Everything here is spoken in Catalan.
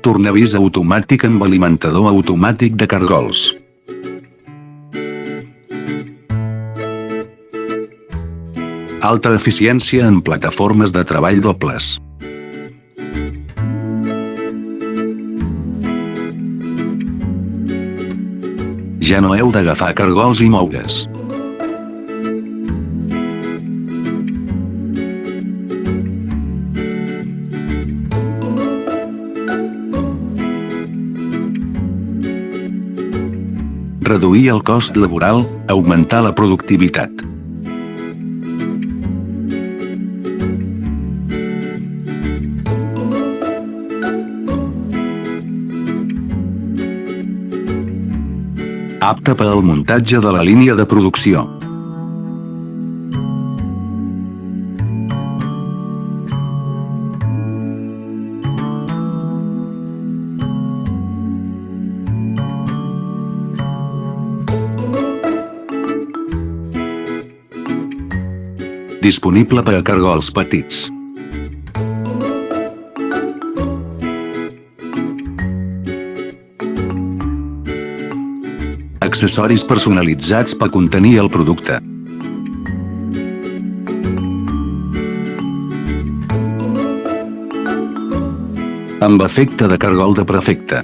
Tornavís automàtic amb alimentador automàtic de cargols. Alta eficiència en plataformes de treball dobles. Ja no heu d'agafar cargols i moure's. Reduir el cost laboral, augmentar la productivitat. Apte per al muntatge de la línia de producció. Disponible per a cargols petits. Accessoris personalitzats per contenir el producte. Amb efecte de cargol de prefecte.